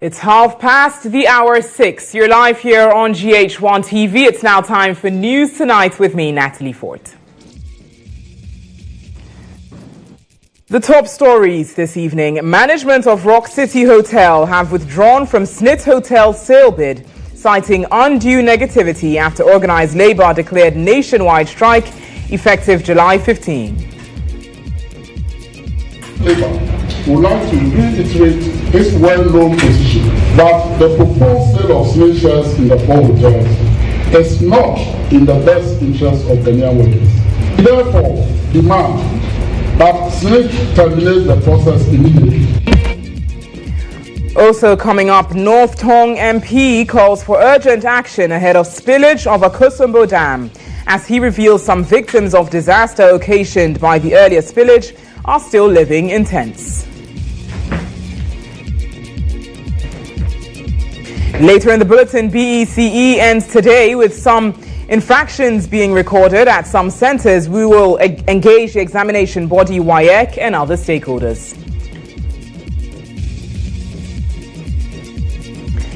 It's 6:30. You're live here on GHOne TV. It's now time for News Tonight with me, Natalie Fort. The top stories this evening. Management of Rock City Hotel have withdrawn from SNIT Hotel sale bid, citing undue negativity after organized labor declared nationwide strike effective July 15. Labour would like to reiterate its well-known position that the proposed sale of SNIT shares in the four hotels is not in the best interest of Ghanaian workers. We therefore demand that SNIT terminate the process immediately. Also coming up, North Tong MP calls for urgent action ahead of spillage of Akosombo Dam as he reveals some victims of disaster occasioned by the earlier spillage are still living in tents. Later in the bulletin, BECE ends today with some infractions being recorded at some centres. We will engage the examination body WAEC and other stakeholders.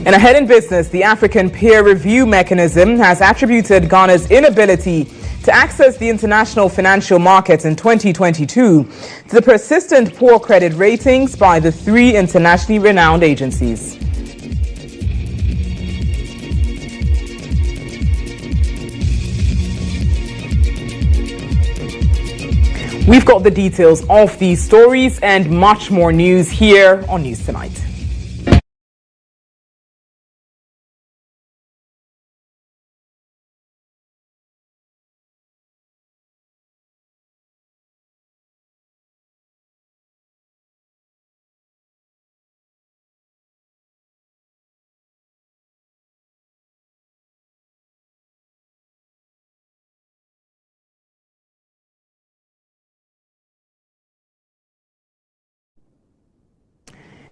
And ahead in business, the African peer review mechanism has attributed Ghana's inability to access the international financial markets in 2022 to the persistent poor credit ratings by the three internationally renowned agencies. We've got the details of these stories and much more news here on News Tonight.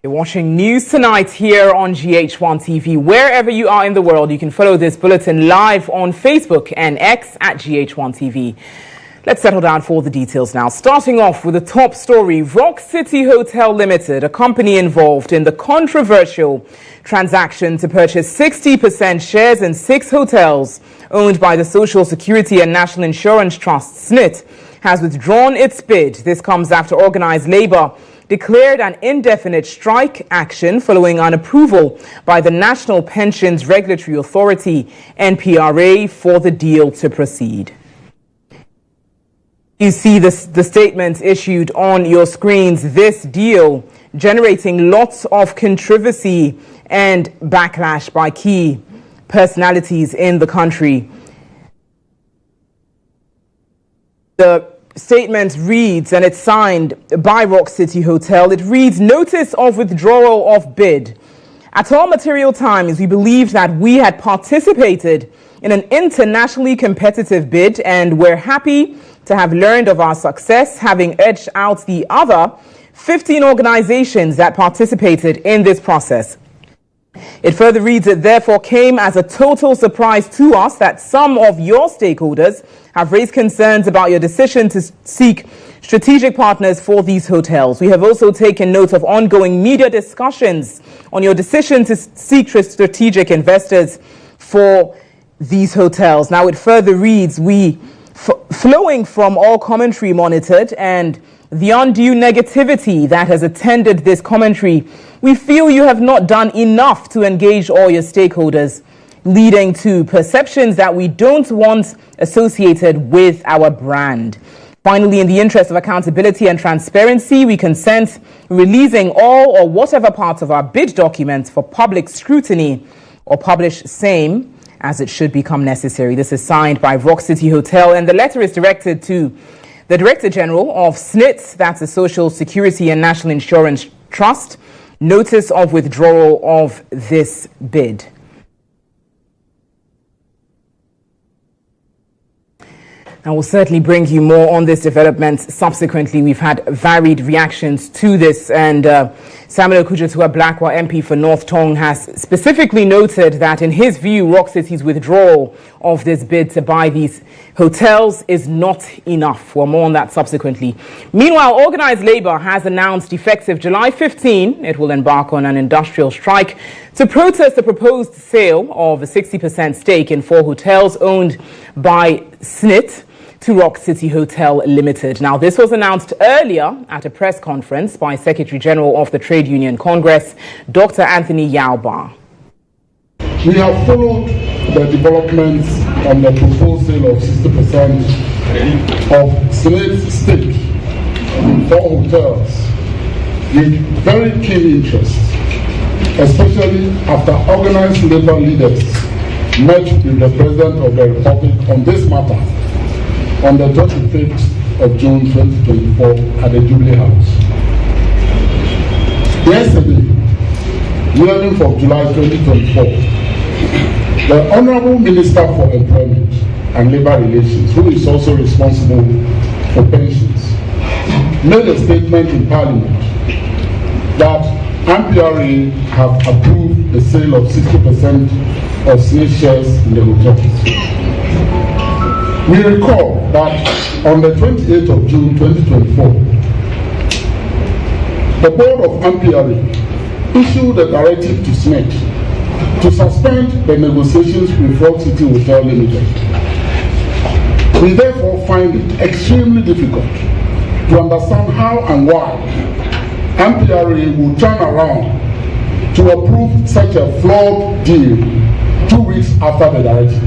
You're watching News Tonight here on GHOne TV. Wherever you are in the world, you can follow this bulletin live on Facebook and X at GHOne TV. Let's settle down for the details now. Starting off with the top story, Rock City Hotel Limited, a company involved in the controversial transaction to purchase 60% shares in 6 hotels owned by the Social Security and National Insurance Trust, SNIT, has withdrawn its bid. This comes after organized labor declared an indefinite strike action following an approval by the National Pensions Regulatory Authority, NPRA, for the deal to proceed. You see the statement issued on your screens. This deal generating lots of controversy and backlash by key personalities in the country. The statement reads, and it's signed by Rock City Hotel, it reads, "Notice of withdrawal of bid. At all material times, we believed that we had participated in an internationally competitive bid and we're happy to have learned of our success, having edged out the other 15 organizations that participated in this process. It further reads, it therefore came as a total surprise to us that some of your stakeholders have raised concerns about your decision to seek strategic partners for these hotels. We have also taken note of ongoing media discussions on your decision to seek strategic investors for these hotels." Now it further reads, flowing from all commentary monitored and the undue negativity that has attended this commentary, we feel you have not done enough to engage all your stakeholders, leading to perceptions that we don't want associated with our brand. Finally, in the interest of accountability and transparency, we consent releasing all or whatever parts of our bid documents for public scrutiny or publish same as it should become necessary. This is signed by Rock City Hotel, and the letter is directed to the Director General of SNIT, that's the Social Security and National Insurance Trust, notice of withdrawal of this bid. And we'll certainly bring you more on this development subsequently. We've had varied reactions to this, and Samuel Okudzeto-Ablakwa, MP for North Tong, has specifically noted that in his view, Rock City's withdrawal of this bid to buy these hotels is not enough. Well, more on that subsequently. Meanwhile, organized labor has announced effective July 15, it will embark on an industrial strike to protest the proposed sale of a 60% stake in 4 hotels owned by SNIT to Rock City Hotel Limited. Now, this was announced earlier at a press conference by Secretary General of the Trade Union Congress, Dr. Anthony Yauba. We have followed the developments on the proposed sale of 60% of SNIT's stake in 4 hotels with very keen interest, especially after organized labor leaders met with the President of the Republic on this matter on the 25th of June 2024 at the Jubilee House. Yesterday, 11th of July 2024, the Honorable Minister for Employment and Labor Relations, who is also responsible for pensions, made a statement in Parliament that MPRA have approved the sale of 60% of SNIT shares in the hotels. We recall that on the 28th of June 2024, the board of MPRA issued a directive to SNIT to suspend the negotiations with Rock City Hotel Limited. We therefore find it extremely difficult to understand how and why MPRA will turn around to approve such a flawed deal 2 weeks after the directive.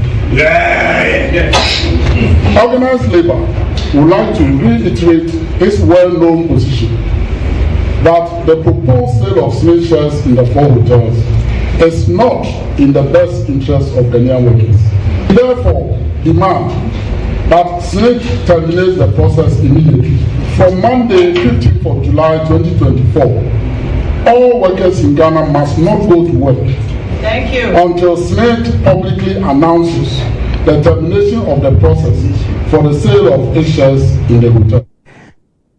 Organized labor would like to reiterate its well-known position that the proposed sale of SNIT shares in the 4 hotels is not in the best interest of Ghanaian workers. We therefore demand that SNIT terminates the process immediately. From Monday, 15th of July 2024, all workers in Ghana must not go to work until SNIT publicly announces the termination of the process for the sale of its shares in the hotel.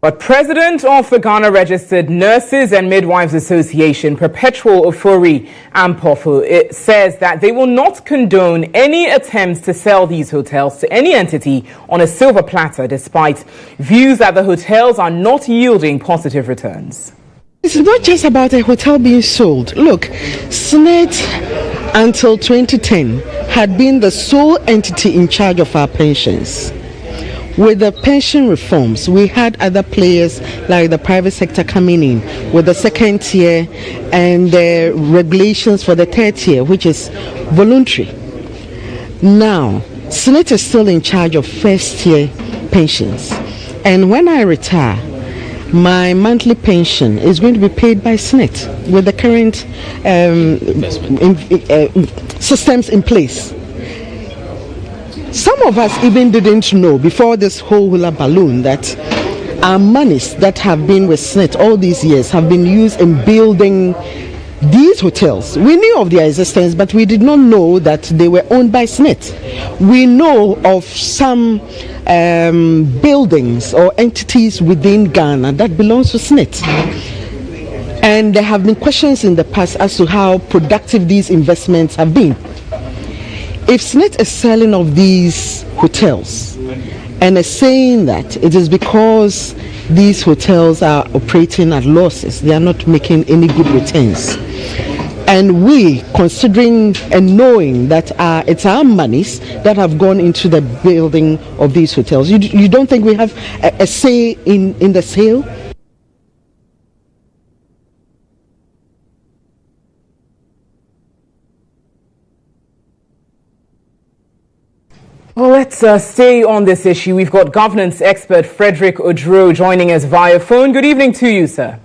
But President of the Ghana Registered Nurses and Midwives Association, Perpetual Ofori Ampofo, says that they will not condone any attempts to sell these hotels to any entity on a silver platter, despite views that the hotels are not yielding positive returns. It's not just about a hotel being sold. Look, SNIT until 2010 had been the sole entity in charge of our pensions. With the pension reforms, we had other players like the private sector coming in with the second tier and the regulations for the third tier, which is voluntary. Now, SNIT is still in charge of first tier pensions. And when I retire, my monthly pension is going to be paid by SNIT with the current systems in place. Some of us even didn't know before this whole hula balloon that our monies that have been with SNIT all these years have been used in building these hotels. We knew of their existence, but we did not know that they were owned by SNIT. We know of some buildings or entities within Ghana that belongs to SNIT. And there have been questions in the past as to how productive these investments have been. If SNIT is selling of these hotels and is saying that it is because these hotels are operating at losses, they are not making any good returns, and we, considering and knowing that it's our monies that have gone into the building of these hotels, you don't think we have a say in the sale? Well, let's stay on this issue. We've got governance expert Frederick Odro joining us via phone. Good evening to you, sir.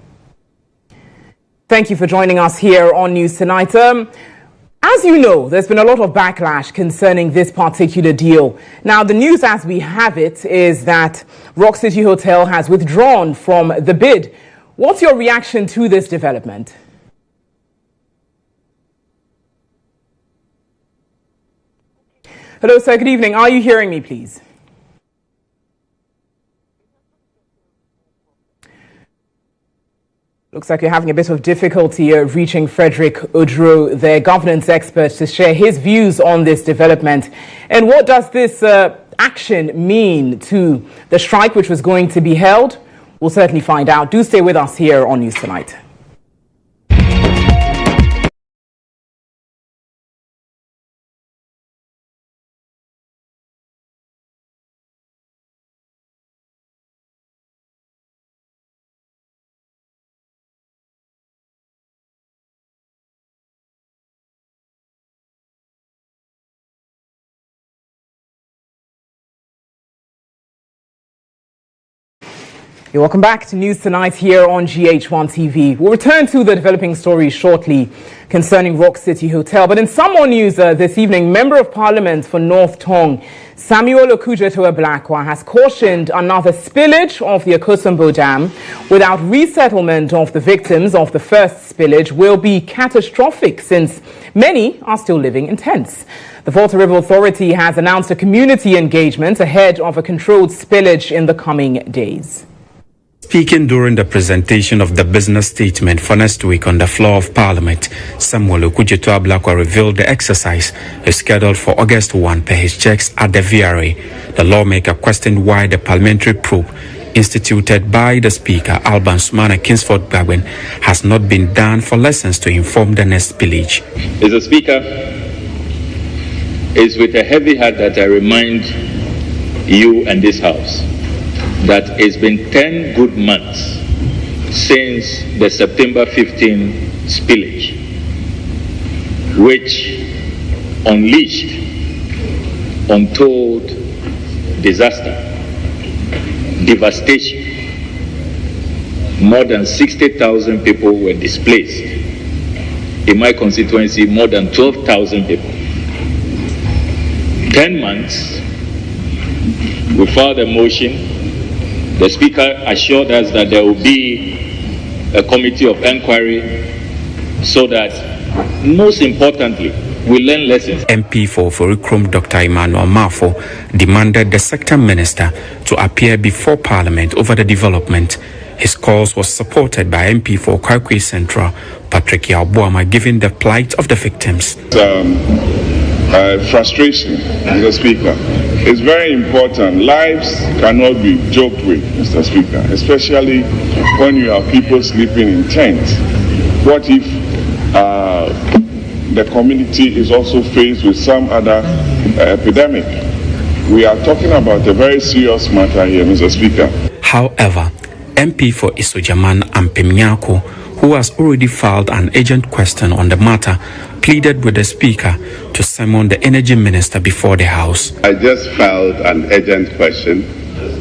Thank you for joining us here on News Tonight. As you know, there's been a lot of backlash concerning this particular deal. Now, the news as we have it is that Rock City Hotel has withdrawn from the bid. What's your reaction to this development? Hello, sir. Good evening. Are you hearing me, please? Looks like you're having a bit of difficulty reaching Frederick Odro, their governance expert, to share his views on this development. And what does this action mean to the strike which was going to be held? We'll certainly find out. Do stay with us here on News Tonight. You're welcome back to News Tonight here on GHOne TV. We'll return to the developing story shortly concerning Rock City Hotel. But in some more news this evening, Member of Parliament for North Tong, Samuel Okujeto-Ablakwa, has cautioned another spillage of the Akosombo Dam without resettlement of the victims of the first spillage will be catastrophic, since many are still living in tents. The Volta River Authority has announced a community engagement ahead of a controlled spillage in the coming days. Speaking during the presentation of the business statement for next week on the floor of Parliament, Samuel Okujeto-Ablakwa revealed the exercise is scheduled for August 1 per his checks at the VRA. The lawmaker questioned why the parliamentary probe instituted by the Speaker, Alban Sumana Kingsford Bagwin, has not been done for lessons to inform the next spillage. Mr. Speaker, it's with a heavy heart that I remind you and this House that it's been 10 good months since the September 15 spillage, which unleashed untold disaster, devastation. More than 60,000 people were displaced. In my constituency, more than 12,000 people. 10 months, we filed a motion. The Speaker assured us that there will be a committee of inquiry so that, most importantly, we learn lessons. MP for AFRIM, Dr. Emmanuel Mafo, demanded the sector minister to appear before Parliament over the development. His calls was supported by MP for Kwakwe Central, Patrick Yalboama, giving the plight of the victims. Frustration, Mr. Speaker. It's very important. Lives cannot be joked with, Mr. Speaker, especially when you have people sleeping in tents. What if the community is also faced with some other epidemic? We are talking about a very serious matter here, Mr. Speaker. However, MP for Isojaman Ampemnyako, who has already filed an urgent question on the matter, pleaded with the Speaker to summon the Energy Minister before the House. I just filed an urgent question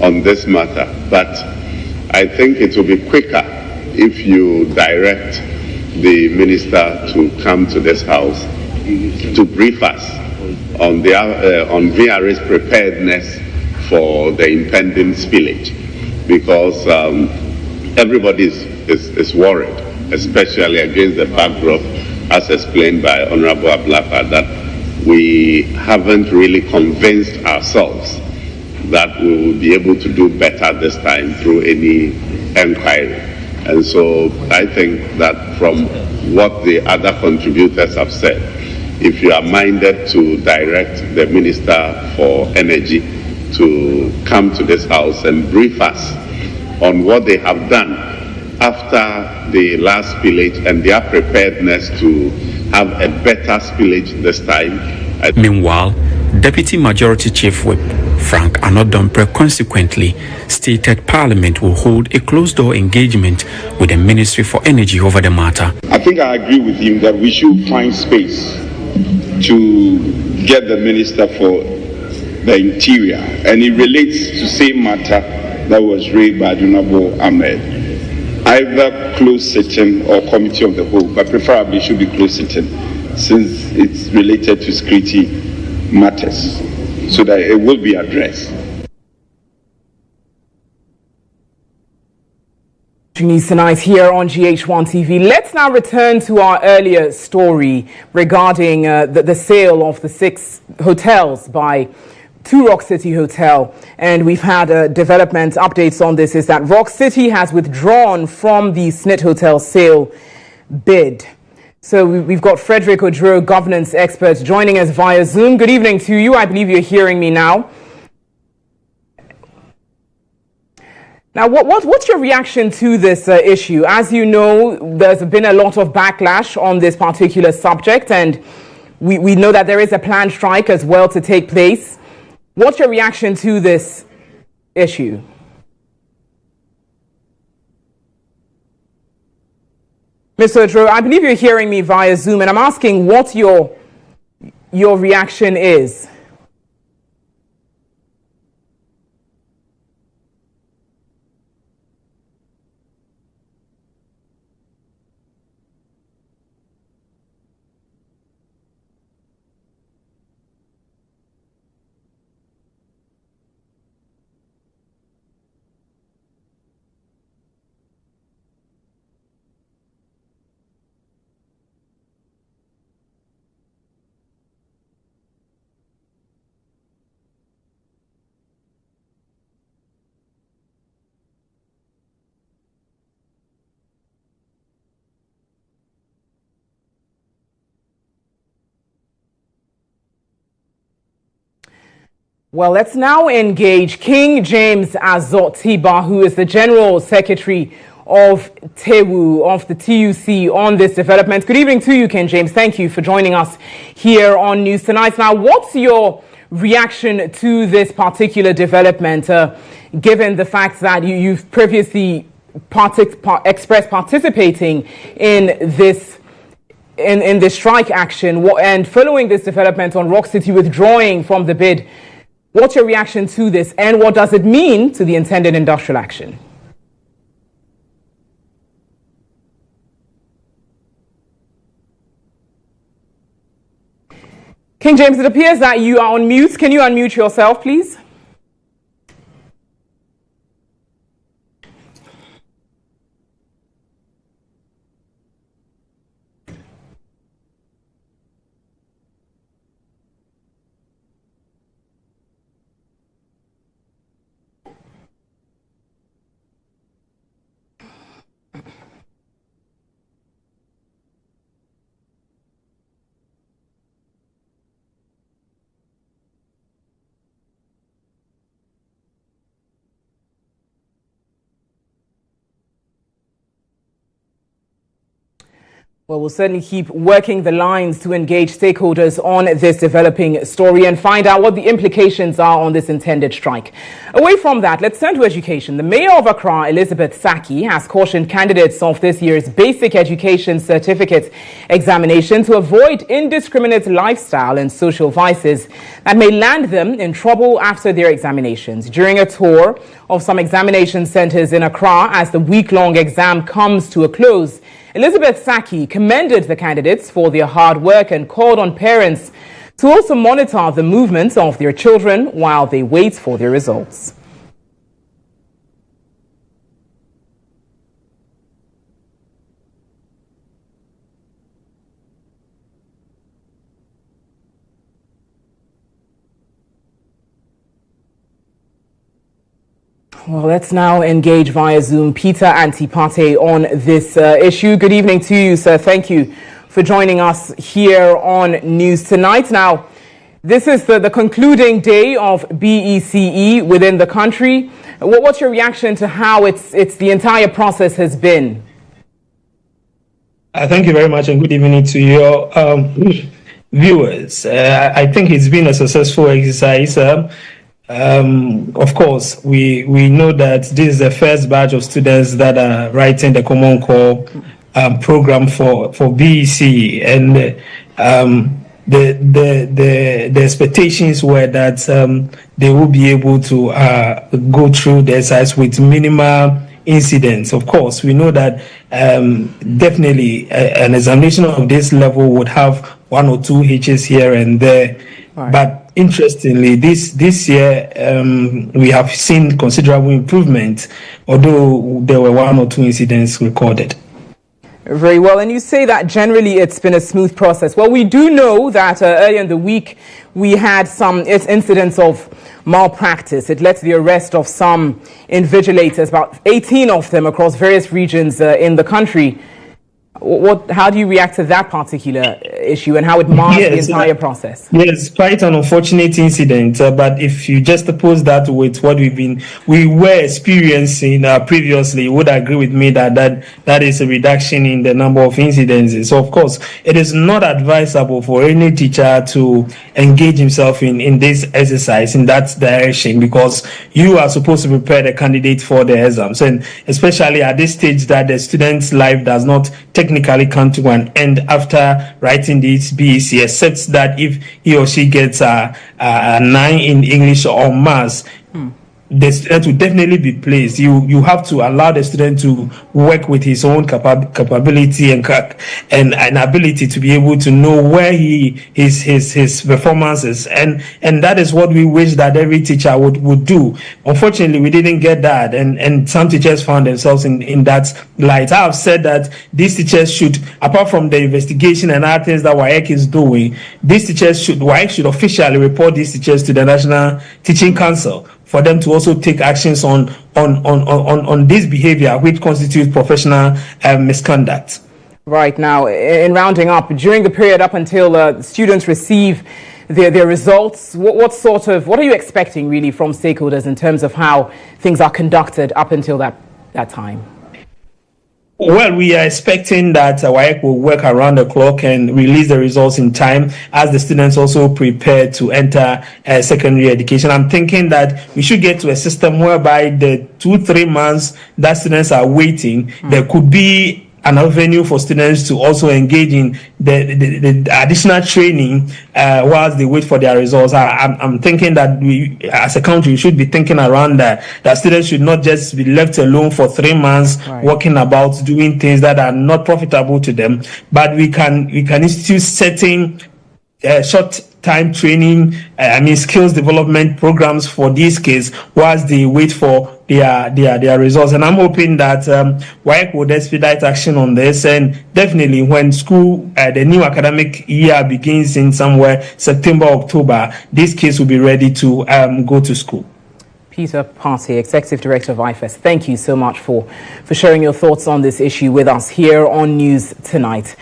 on this matter, but I think it will be quicker if you direct the Minister to come to this House to brief us on VRA's preparedness for the impending spillage, because everybody is worried, especially against the backdrop, as explained by Honorable Ablakwa, that we haven't really convinced ourselves that we will be able to do better this time through any inquiry. And so I think that from what the other contributors have said, if you are minded to direct the Minister for Energy to come to this House and brief us on what they have done after the last spillage and their preparedness to have a better spillage this time. Meanwhile, Deputy Majority Chief Whip Frank Anodompre consequently stated Parliament will hold a closed-door engagement with the Ministry for Energy over the matter. I think I agree with him that we should find space to get the Minister for the Interior, and it relates to the same matter that was raised by Honorable Ahmed. Either closed sitting or committee of the whole, but preferably should be closed sitting, since it's related to security matters, so that it will be addressed. News Tonight here on GHOne TV. Let's now return to our earlier story regarding the sale of the 6 hotels by to Rock City Hotel. And we've had development updates on this, is that Rock City has withdrawn from the SNIT Hotel sale bid. So we've got Frederick Odro, governance expert, joining us via Zoom. Good evening to you. I believe you're hearing me now. Now, what's your reaction to this issue? As you know, there's been a lot of backlash on this particular subject, and we know that there is a planned strike as well to take place. What's your reaction to this issue? Mr. Odro, I believe you're hearing me via Zoom, and I'm asking what your reaction is. Well, let's now engage King James Azotiba, who is the General Secretary of TEWU, of the TUC, on this development. Good evening to you, King James. Thank you for joining us here on News Tonight. Now, what's your reaction to this particular development, given the fact that you've previously expressed participating in this strike action, and following this development on Rock City withdrawing from the bid? What's your reaction to this, and what does it mean to the intended industrial action? King James, it appears that you are on mute. Can you unmute yourself, please? Well, we'll certainly keep working the lines to engage stakeholders on this developing story and find out what the implications are on this intended strike. Away from that, let's turn to education. The Mayor of Accra, Elizabeth Saki, has cautioned candidates of this year's Basic Education Certificate examination to avoid indiscriminate lifestyle and social vices that may land them in trouble after their examinations. During a tour of some examination centers in Accra as the week-long exam comes to a close, Elizabeth Saki commended the candidates for their hard work and called on parents to also monitor the movements of their children while they wait for their results. Well, let's now engage via Zoom Peter Antipate on this issue. Good evening to you, sir. Thank you for joining us here on News Tonight. Now, this is the concluding day of BECE within the country. What's your reaction to how it's the entire process has been? Thank you very much, and good evening to your viewers. I think it's been a successful exercise. Of course, we know that this is the first batch of students that are writing the Common Core program for BECE, and the expectations were that they will be able to go through the exercise with minimal incidents. Of course, we know that definitely an examination of this level would have one or two hitches here and there, right. But interestingly, this year we have seen considerable improvement, although there were one or two incidents recorded. Very well. And you say that generally it's been a smooth process. Well, we do know that earlier in the week we had some incidents of malpractice. It led to the arrest of some invigilators, about 18 of them across various regions in the country. How do you react to that particular issue and how it marks the entire process? Yes, quite an unfortunate incident. But if you just oppose that with what we were experiencing previously, you would agree with me that is a reduction in the number of incidences. So, of course, it is not advisable for any teacher to engage himself in this exercise in that direction, because you are supposed to prepare the candidate for the exams, and especially at this stage that the student's life does not technically come to an end after writing this BECE, except that if he or she gets a 9 in English or maths, the student will definitely be placed. You have to allow the student to work with his own capability and ability to be able to know where his performances, and that is what we wish that every teacher would do. Unfortunately, we didn't get that, and some teachers found themselves in that light. I have said that these teachers should, apart from the investigation and other things that WAEC is doing, WAEC should officially report these teachers to the National Teaching Council for them to also take actions on this behavior, which constitutes professional misconduct. Right. Now, in rounding up, during the period up until students receive their results, what are you expecting really from stakeholders in terms of how things are conducted up until that time? Well, we are expecting that WAEC will work around the clock and release the results in time as the students also prepare to enter secondary education. I'm thinking that we should get to a system whereby the 2-3 months that students are waiting, there could be an avenue for students to also engage in the additional training whilst they wait for their results. I'm thinking that we, as a country, should be thinking around that students should not just be left alone for 3 months, walking about doing things that are not profitable to them, but we can institute certain short time training, skills development programs for these kids whilst they wait for their results. And I'm hoping that WAEC would expedite action on this, and definitely when school, the new academic year begins in somewhere September, October, these kids will be ready to go to school. Peter Party, Executive Director of IFES, thank you so much for sharing your thoughts on this issue with us here on News Tonight.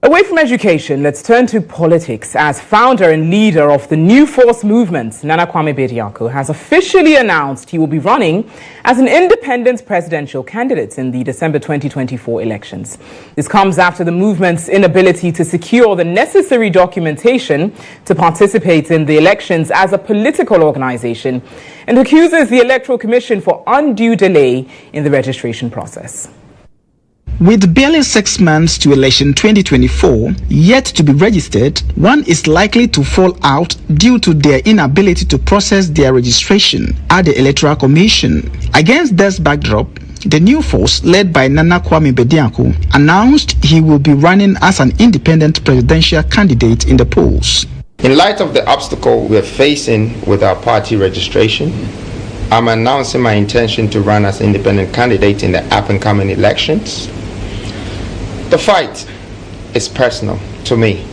Away from education, let's turn to politics, as founder and leader of the New Force movement, Nana Kwame Bediako, has officially announced he will be running as an independent presidential candidate in the December 2024 elections. This comes after the movement's inability to secure the necessary documentation to participate in the elections as a political organization, and accuses the Electoral Commission for undue delay in the registration process. With barely 6 months to election 2024 yet to be registered, one is likely to fall out due to their inability to process their registration at the Electoral Commission. Against this backdrop, the New Force, led by Nana Kwame Bediako, announced he will be running as an independent presidential candidate in the polls. In light of the obstacle we are facing with our party registration, I'm announcing my intention to run as independent candidate in the up-and-coming elections. The fight is personal to me,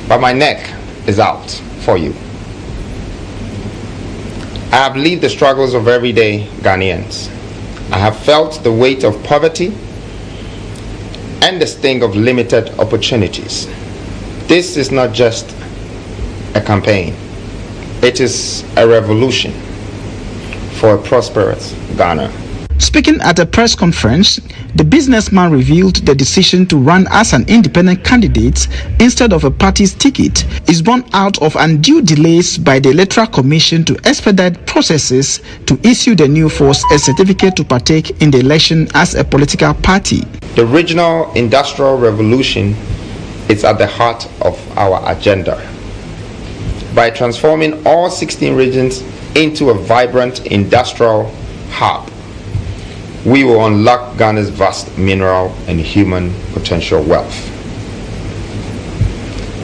but my neck is out for you. I have lived the struggles of everyday Ghanaians. I have felt the weight of poverty and the sting of limited opportunities. This is not just a campaign. It is a revolution for a prosperous Ghana. Speaking at a press conference, the businessman revealed the decision to run as an independent candidate instead of a party's ticket is born out of undue delays by the Electoral Commission to expedite processes to issue the New Force a certificate to partake in the election as a political party. The regional industrial revolution is at the heart of our agenda. By transforming all 16 regions into a vibrant industrial hub, we will unlock Ghana's vast mineral and human potential wealth.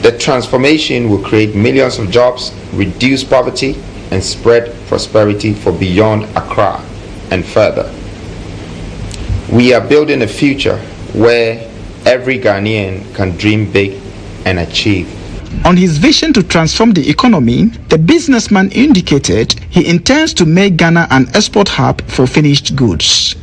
The transformation will create millions of jobs, reduce poverty, and spread prosperity for beyond Accra and further. We are building a future where every Ghanaian can dream big and achieve. On his vision to transform the economy, the businessman indicated he intends to make Ghana an export hub for finished goods.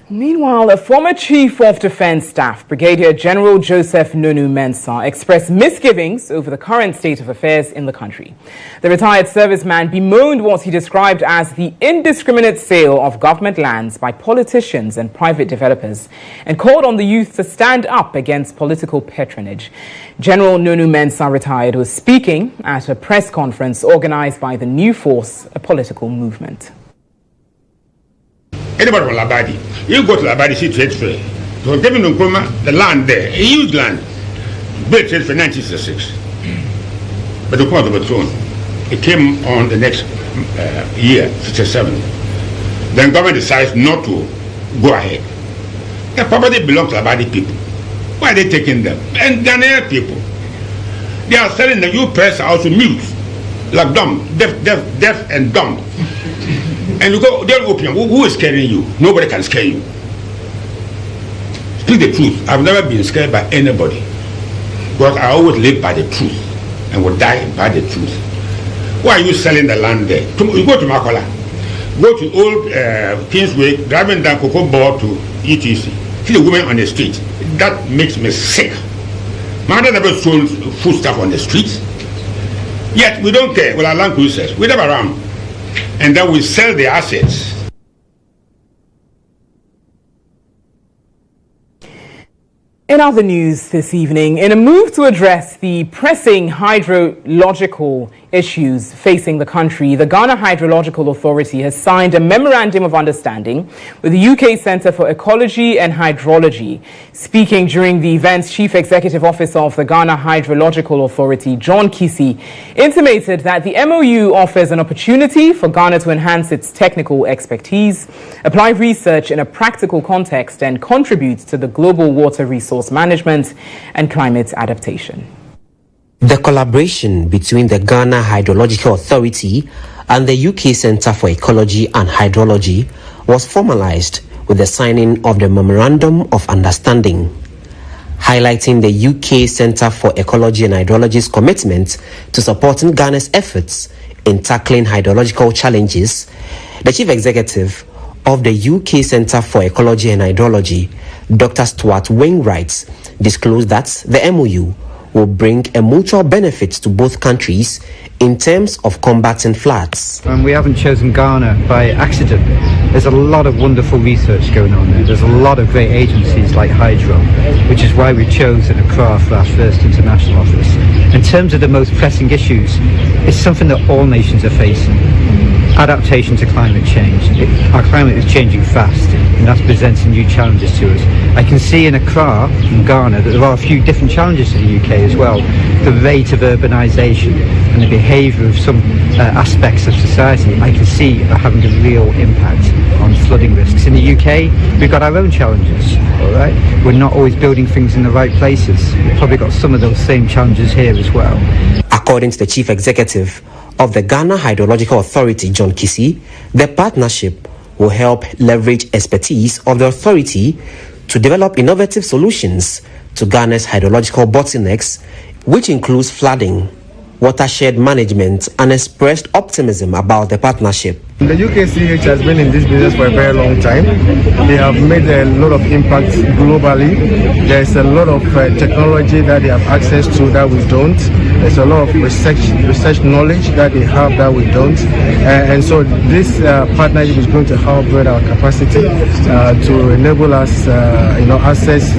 Meanwhile, a former Chief of Defense Staff, Brigadier General Joseph Nunu Mensah, expressed misgivings over the current state of affairs in the country. The retired serviceman bemoaned what he described as the indiscriminate sale of government lands by politicians and private developers and called on the youth to stand up against political patronage. General Nunu Mensah, retired, was speaking at a press conference organized by the New Force, a political movement. Anybody from Labadi, you go to Labadi, see trade fair. So Kevin Nkrumah, the land there, a huge land, built trade fair 1966. But the point overthrown. It came on the next year, 67. Then government decides not to go ahead. The property belongs to Labadi people. Why are they taking them? And Ghanaian people. They are selling the U-press out to mutes, like dumb, deaf and dumb. And you go, they're opium. Who is scaring you? Nobody can scare you. Speak the truth. I've never been scared by anybody. Because I always live by the truth and will die by the truth. Why are you selling the land there? You go to Makola, go to old Kingsway, driving down Cocoa Board to ETC. See the women on the street. That makes me sick. My mother never sold food stuff on the streets. Yet we don't care. Well, our land cruisers, we never around. And then we sell the assets. In other news this evening, in a move to address the pressing hydrological issues facing the country, the Ghana Hydrological Authority has signed a memorandum of understanding with the UK Centre for Ecology and Hydrology. Speaking during the event's Chief Executive Officer of the Ghana Hydrological Authority, GHOne intimated that the MOU offers an opportunity for Ghana to enhance its technical expertise, apply research in a practical context, and contribute to the global water resource management and climate adaptation. The collaboration between the Ghana Hydrological Authority and the UK Centre for Ecology and Hydrology was formalized with the signing of the Memorandum of Understanding, highlighting the UK Centre for Ecology and Hydrology's commitment to supporting Ghana's efforts in tackling hydrological challenges. The Chief Executive of the UK Centre for Ecology and Hydrology, Dr. Stuart Wainwright, disclosed that the MOU will bring a mutual benefit to both countries in terms of combating floods. And we haven't chosen Ghana by accident. There's a lot of wonderful research going on there. There's a lot of great agencies like Hydro, which is why we've chosen Accra for our first international office. In terms of the most pressing issues, it's something that all nations are facing. Adaptation to climate change. Our climate is changing fast, and that's presenting new challenges to us. I can see in Accra, in Ghana, that there are a few different challenges to the UK as well. The rate of urbanisation and the behaviour of some aspects of society, I can see are having a real impact on flooding risks. In the UK, we've got our own challenges, all right? We're not always building things in the right places. We've probably got some of those same challenges here as well. According to the Chief Executive of the Ghana Hydrological Authority, GHOne, the partnership will help leverage expertise of the authority to develop innovative solutions to Ghana's hydrological bottlenecks, which includes flooding, watershed management, and expressed optimism about the partnership. The UKCH has been in this business for a very long time. They have made a lot of impact globally. There's a lot of technology that they have access to that we don't. There's a lot of research knowledge that they have that we don't. And so this partnership is going to help build our capacity to enable us, access,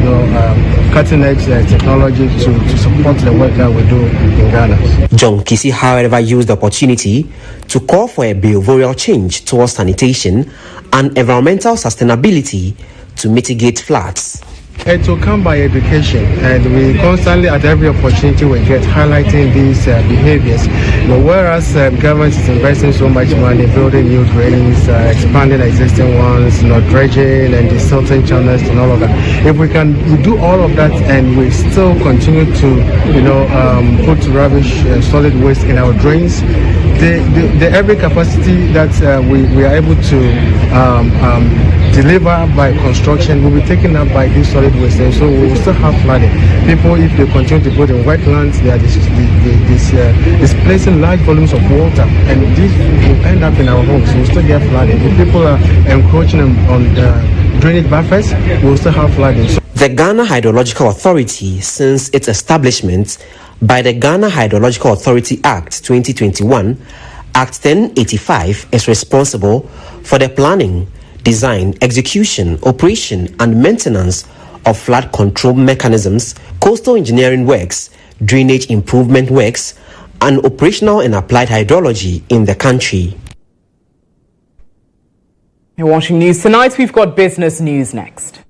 cutting-edge technology to support the work that we do in Ghana. GHOne, however, used the opportunity to call for a behavioral change towards sanitation and environmental sustainability to mitigate floods. It will come by education, and we constantly, at every opportunity we get, highlighting these behaviors. Whereas government is investing so much money building new drains, expanding existing ones, dredging and desilting channels and all of that. If we do all of that and we still continue to, put rubbish, solid waste in our drains, the every capacity that we are able to deliver by construction will be taken up by this solid waste, and so we will still have flooding. People, if they continue to put in wetlands, they are displacing large volumes of water, and this will end up in our homes. We will still get flooding. If people are encroaching on drainage buffers, we will still have flooding. The Ghana Hydrological Authority, since its establishment by the Ghana Hydrological Authority Act 2021, Act 1085, is responsible for the planning, design, execution, operation, and maintenance of flood control mechanisms, coastal engineering works, drainage improvement works, and operational and applied hydrology in the country. You're watching News Tonight. We've got business news next.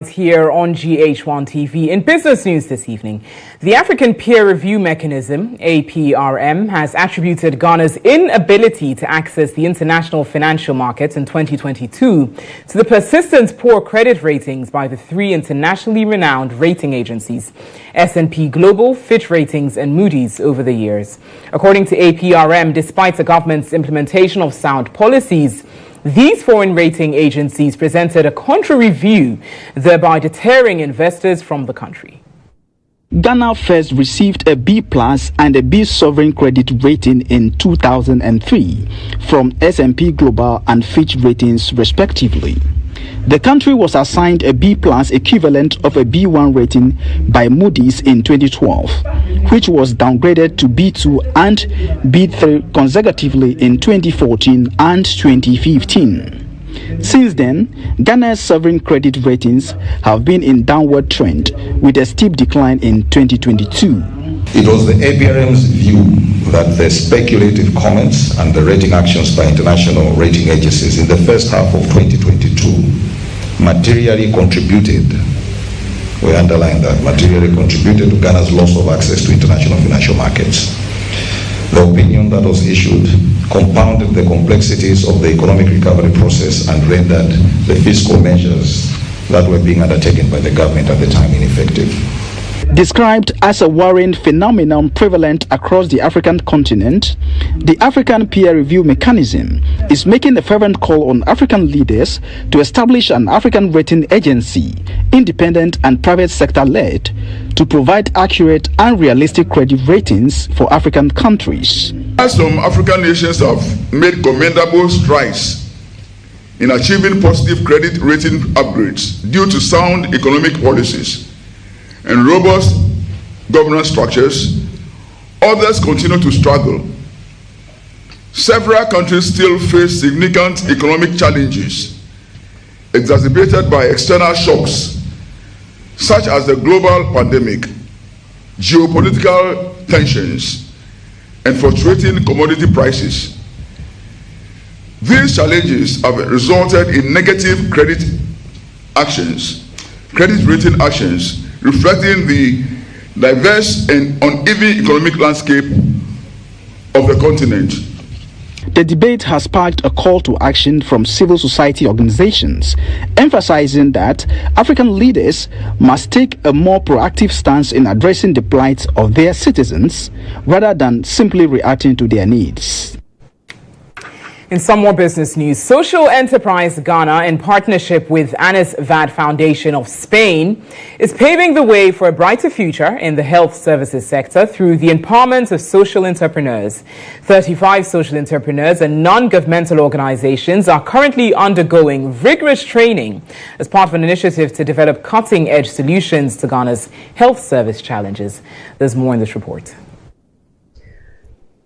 Here on GHOne TV. In business news this evening, the African Peer Review Mechanism, AFRIM, has attributed Ghana's inability to access the international financial markets in 2022 to the persistent poor credit ratings by the three internationally renowned rating agencies, S&P Global, Fitch Ratings and Moody's, over the years. According to AFRIM, despite the government's implementation of sound policies, these foreign rating agencies presented a contrary view, thereby deterring investors from the country. Ghana first received a B+ and a B sovereign credit rating in 2003 from S&P Global and Fitch Ratings respectively. The country was assigned a B+ equivalent of a B1 rating by Moody's in 2012, which was downgraded to B2 and B3 consecutively in 2014 and 2015. Since then, Ghana's sovereign credit ratings have been in downward trend with a steep decline in 2022. It was the AFRIM's view that the speculative comments and the rating actions by international rating agencies in the first half of 2022 materially contributed, we underline that, materially contributed to Ghana's loss of access to international financial markets. The opinion that was issued compounded the complexities of the economic recovery process and rendered the fiscal measures that were being undertaken by the government at the time ineffective. Described as a worrying phenomenon prevalent across the African continent, the African Peer Review Mechanism is making a fervent call on African leaders to establish an African rating agency, independent and private sector-led, to provide accurate and realistic credit ratings for African countries. Some African nations have made commendable strides in achieving positive credit rating upgrades due to sound economic policies and robust governance structures. Others continue to struggle. Several countries still face significant economic challenges exacerbated by external shocks such as the global pandemic, geopolitical tensions, and fluctuating commodity prices. These challenges have resulted in negative credit rating actions, reflecting the diverse and uneven economic landscape of the continent. The debate has sparked a call to action from civil society organizations, emphasizing that African leaders must take a more proactive stance in addressing the plight of their citizens rather than simply reacting to their needs. In some more business news, Social Enterprise Ghana, in partnership with Anis VAD Foundation of Spain, is paving the way for a brighter future in the health services sector through the empowerment of social entrepreneurs. 35 social entrepreneurs and non-governmental organizations are currently undergoing rigorous training as part of an initiative to develop cutting-edge solutions to Ghana's health service challenges. There's more in this report.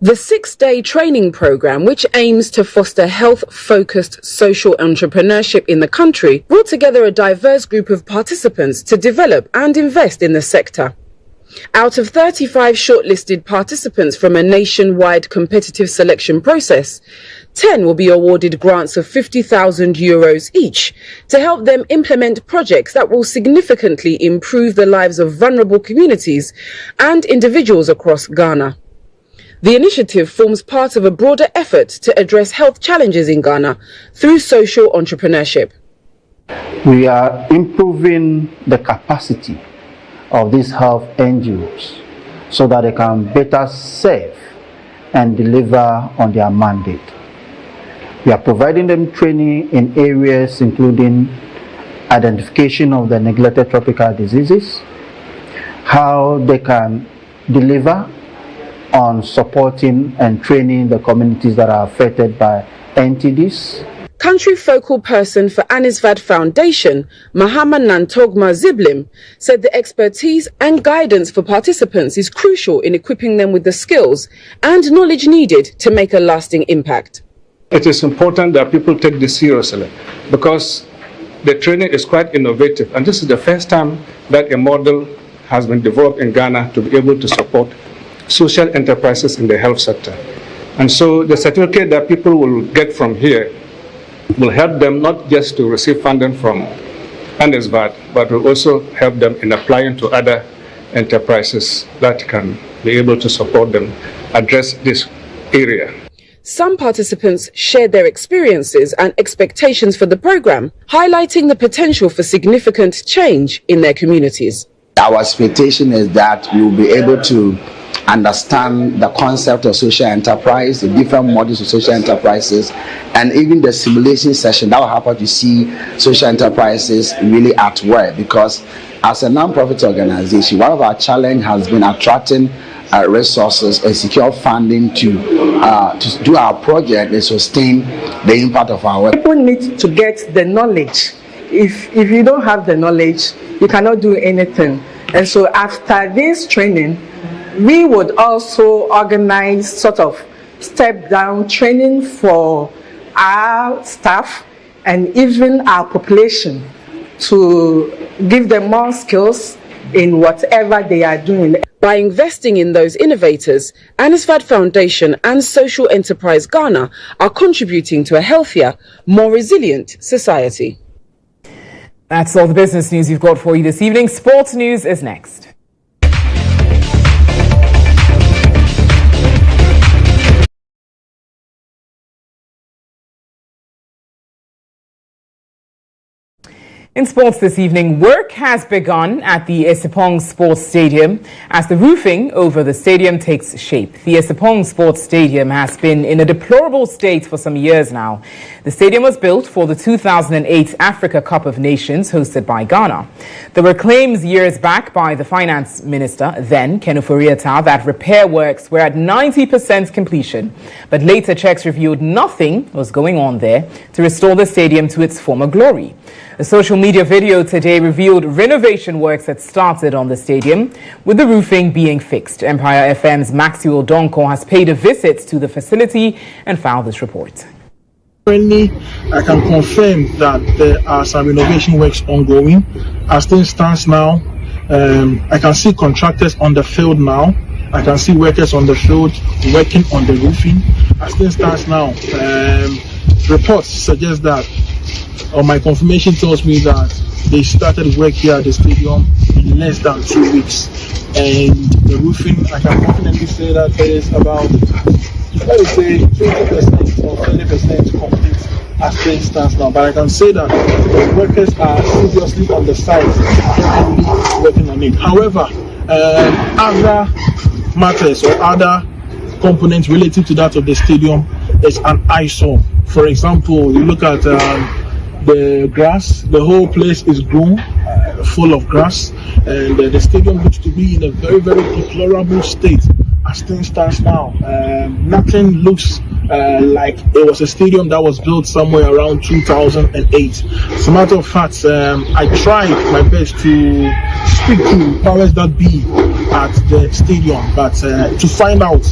The 6-day training program, which aims to foster health-focused social entrepreneurship in the country, brought together a diverse group of participants to develop and invest in the sector. Out of 35 shortlisted participants from a nationwide competitive selection process, 10 will be awarded grants of €50,000 each to help them implement projects that will significantly improve the lives of vulnerable communities and individuals across Ghana. The initiative forms part of a broader effort to address health challenges in Ghana through social entrepreneurship. We are improving the capacity of these health NGOs so that they can better serve and deliver on their mandate. We are providing them training in areas including identification of the neglected tropical diseases, how they can deliver on supporting and training the communities that are affected by NTDs. Country focal person for Anis VAD Foundation, Mahama Nantogma Ziblim, said the expertise and guidance for participants is crucial in equipping them with the skills and knowledge needed to make a lasting impact. It is important that people take this seriously because the training is quite innovative, and this is the first time that a model has been developed in Ghana to be able to support social enterprises in the health sector. And so the certificate that people will get from here will help them not just to receive funding from bad, but will also help them in applying to other enterprises that can be able to support them address this area. Some participants shared their experiences and expectations for the program, highlighting the potential for significant change in their communities. Our expectation is that we will be able to understand the concept of social enterprise, the different models of social enterprises, and even the simulation session that will help us to see social enterprises really at work. Because as a non-profit organization, one of our challenges has been attracting resources and secure funding to do our project and sustain the impact of our work. People need to get the knowledge. If you don't have the knowledge, you cannot do anything. And so after this training, we would also organize sort of step-down training for our staff and even our population to give them more skills in whatever they are doing. By investing in those innovators, Anisvad Foundation and Social Enterprise Ghana are contributing to a healthier, more resilient society. That's all the business news we've got for you this evening. Sports news is next. In sports this evening, work has begun at the Esipong Sports Stadium as the roofing over the stadium takes shape. The Esipong Sports Stadium has been in a deplorable state for some years now. The stadium was built for the 2008 Africa Cup of Nations hosted by Ghana. There were claims years back by the finance minister, then Ken Ofori-Atta, that repair works were at 90% completion. But later checks revealed nothing was going on there to restore the stadium to its former glory. A social media video today revealed renovation works had started on the stadium, with the roofing being fixed. Empire FM's Maxwell Donko has paid a visit to the facility and filed this report. Currently, I can confirm that there are some renovation works ongoing. As things stands now, I can see contractors on the field now. I can see workers on the field working on the roofing. As things stands now, reports suggest that, or my confirmation tells me that they started work here at the stadium in less than 2 weeks. And the roofing, I can confidently say that there is about, let me say, 20% or 30% complete as things stands now. But I can say that the workers are seriously on the site and working on it. However, other matters or other components related to that of the stadium is an eyesore. For example, you look at the grass, the whole place is grown, full of grass, and the stadium looks to be in a very, very deplorable state as things stands now. Nothing looks like it was a stadium that was built somewhere around 2008. As a matter of fact, I tried my best to speak to powers that be at the stadium, but to find out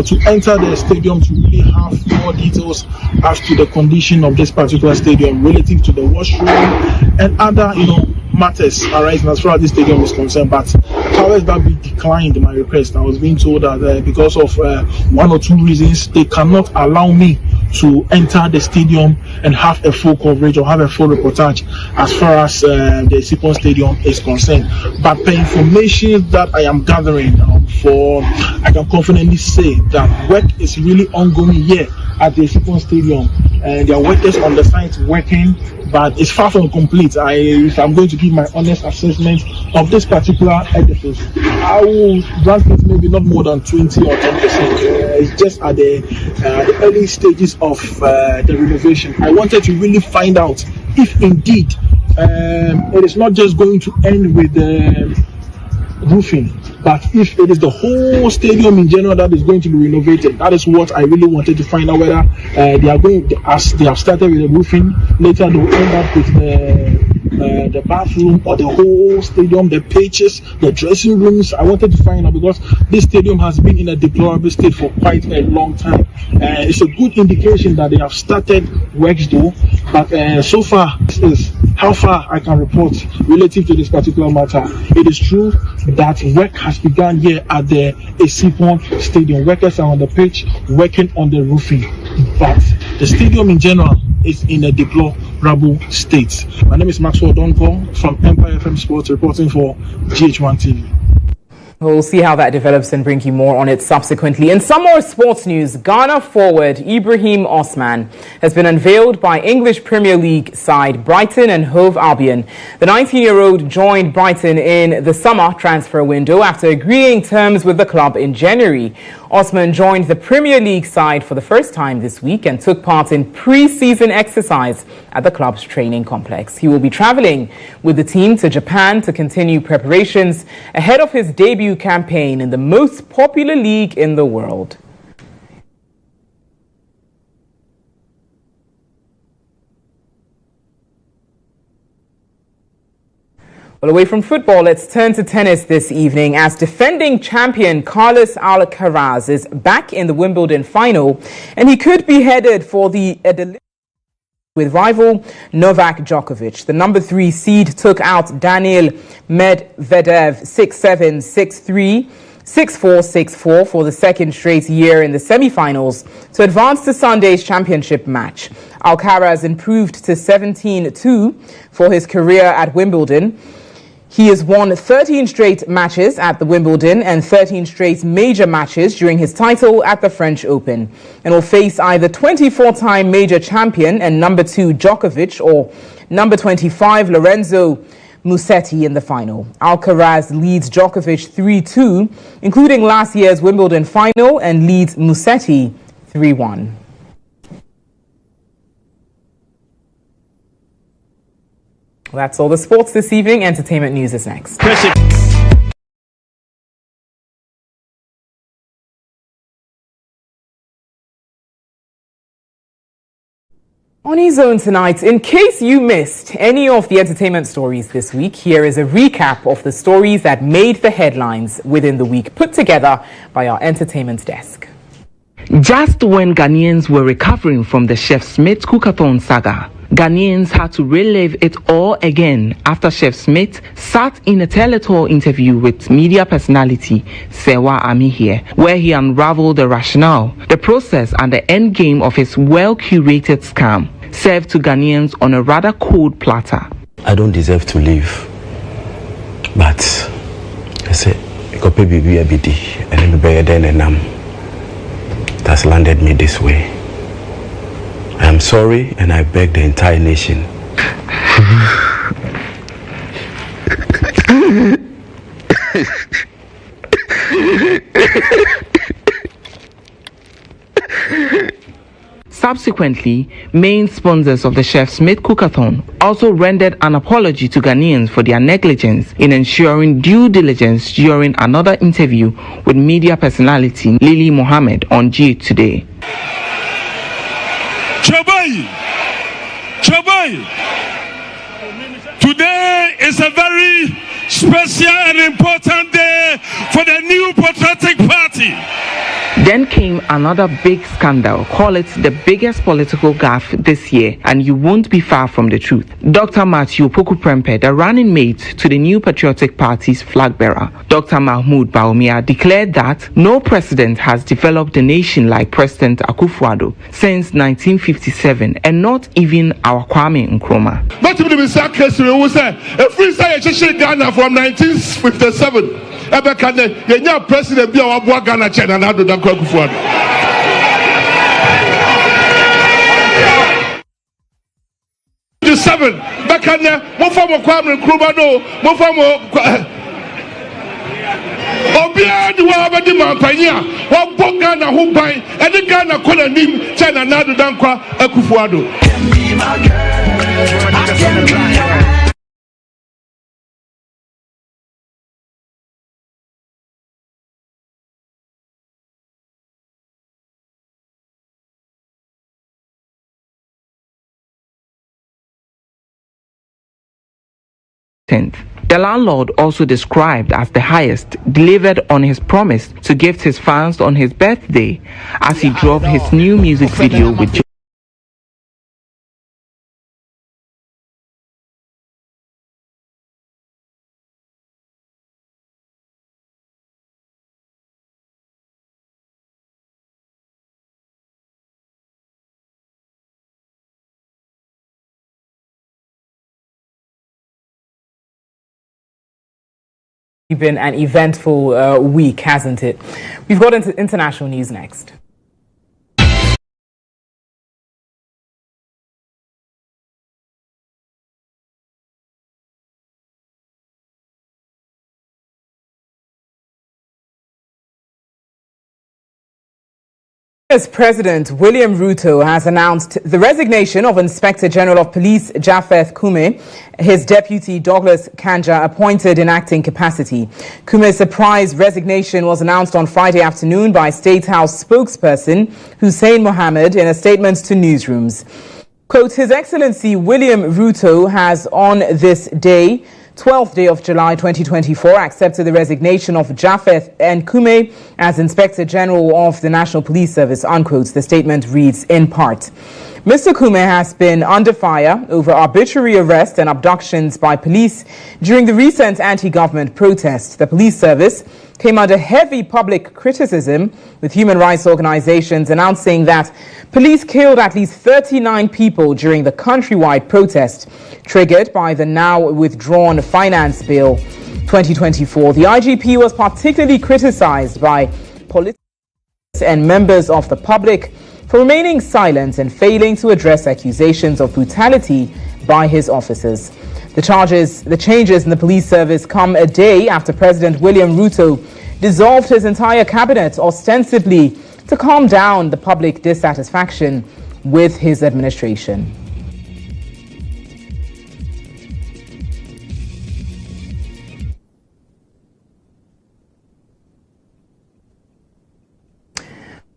to enter the stadium to really have more details as to the condition of this particular stadium relative to the washroom and other, matters arising as far as this stadium is concerned. But powers that be declined my request. I was being told that because of one or two reasons, they cannot allow me to enter the stadium and have a full coverage or have a full reportage as far as the Esipong Stadium is concerned. But the information that I am gathering I can confidently say that work is really ongoing here at the Esipong Stadium, and there are workers on the site working, but it's far from complete. If I'm going to give my honest assessment of this particular edifice, I will rank it maybe not more than 20 or 10%. It's just at the early stages of the renovation. I wanted to really find out if indeed it is not just going to end with the roofing, but if it is the whole stadium in general that is going to be renovated. That is what I really wanted to find out, whether they are going, as they have started with the roofing, later they will end up with the bathroom or the whole stadium, the pitches, the dressing rooms. I wanted to find out because this stadium has been in a deplorable state for quite a long time. It's a good indication that they have started works though, but so far this is how far I can report relative to this particular matter. It is true that work has begun here at the Esipong Stadium. Workers are on the pitch working on the roofing, but the stadium in general is in a deplorable vulnerable states. My name is Maxwell Donko from Empire FM Sports, reporting for GHOne TV. We'll see how that develops and bring you more on it subsequently. In some more sports news, Ghana forward Ibrahim Osman has been unveiled by English Premier League side Brighton and Hove Albion. The 19-year-old joined Brighton in the summer transfer window after agreeing terms with the club in January. Osman joined the Premier League side for the first time this week and took part in pre-season exercise at the club's training complex. He will be travelling with the team to Japan to continue preparations ahead of his debut campaign in the most popular league in the world. Well, away from football, let's turn to tennis this evening as defending champion Carlos Alcaraz is back in the Wimbledon final, and he could be headed for the with rival Novak Djokovic. The number 3 seed took out Daniil Medvedev 6-7, 6-3, 6-4, 6-4 for the second straight year in the semi-finals to advance to Sunday's championship match. Alcaraz improved to 17-2 for his career at Wimbledon. He has won 13 straight matches at the Wimbledon and 13 straight major matches during his title at the French Open, and will face either 24-time major champion and number 2 Djokovic or number 25 Lorenzo Musetti in the final. Alcaraz leads Djokovic 3-2, including last year's Wimbledon final, and leads Musetti 3-1. Well, that's all the sports this evening. Entertainment news is next. On GHOne tonight, in case you missed any of the entertainment stories this week, here is a recap of the stories that made the headlines within the week, put together by our entertainment desk. Just when Ghanaians were recovering from the Chef Smith cookathon saga, Ghanaians had to relive it all again after Chef Smith sat in a teletour interview with media personality Sewa Amihie, where he unraveled the rationale, the process and the end game of his well-curated scam, served to Ghanaians on a rather cold platter. I don't deserve to live, but I say, it has landed me this way. I am sorry, and I beg the entire nation. Subsequently, main sponsors of the Chef Smith Cookathon also rendered an apology to Ghanaians for their negligence in ensuring due diligence during another interview with media personality Lily Mohammed on G Today. Chobai, today is a very special and important day for the new patriotic party. Then came another big scandal, call it the biggest political gaffe this year, and you won't be far from the truth. Dr. Matthew Poku-Prempeh, the running mate to the New Patriotic Party's flag bearer, Dr. Mahmoud Bawumia, declared that no president has developed the nation like President Akufo-Addo since 1957, and not even our Kwame Nkrumah. But to be sarcastic, we say a free state Ghana from 1957. The president be our Ghana China and Ado Danko Akufo-Addo. The 7 back on there, more from Kwame Nkrumah, more from Obia, the Wabadi Mampania, what Ghana who buy, and the Ghana call a name China and Ado Danko Akufo-Addo. The landlord, also described as the highest, delivered on his promise to gift his fans on his birthday as he drove his new music video with Been an eventful week, hasn't it? We've got into international news next. US President William Ruto has announced the resignation of Inspector General of Police Japheth Kume, his deputy Douglas Kanja appointed in acting capacity. Kume's surprise resignation was announced on Friday afternoon by State House spokesperson Hussein Mohammed in a statement to newsrooms. Quote, His Excellency William Ruto has on this day, 12th day of July 2024, accepted the resignation of Japheth and Kume as Inspector General of the National Police Service, unquote. The statement reads in part. Mr. Kume has been under fire over arbitrary arrests and abductions by police during the recent anti-government protests. The police service came under heavy public criticism, with human rights organizations announcing that police killed at least 39 people during the countrywide protest triggered by the now withdrawn Finance Bill 2024. The IGP was particularly criticized by politicians and members of the public for remaining silent and failing to address accusations of brutality by his officers. The changes in the police service come a day after President William Ruto dissolved his entire cabinet, ostensibly to calm down the public dissatisfaction with his administration.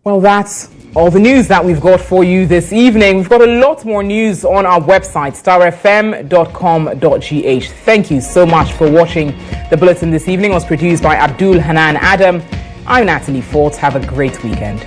Well, that's all the news that we've got for you this evening. We've got a lot more news on our website, starfm.com.gh. Thank you so much for watching. The bulletin this evening was produced by Abdul Hanan Adam. I'm Natalie Fort. Have a great weekend.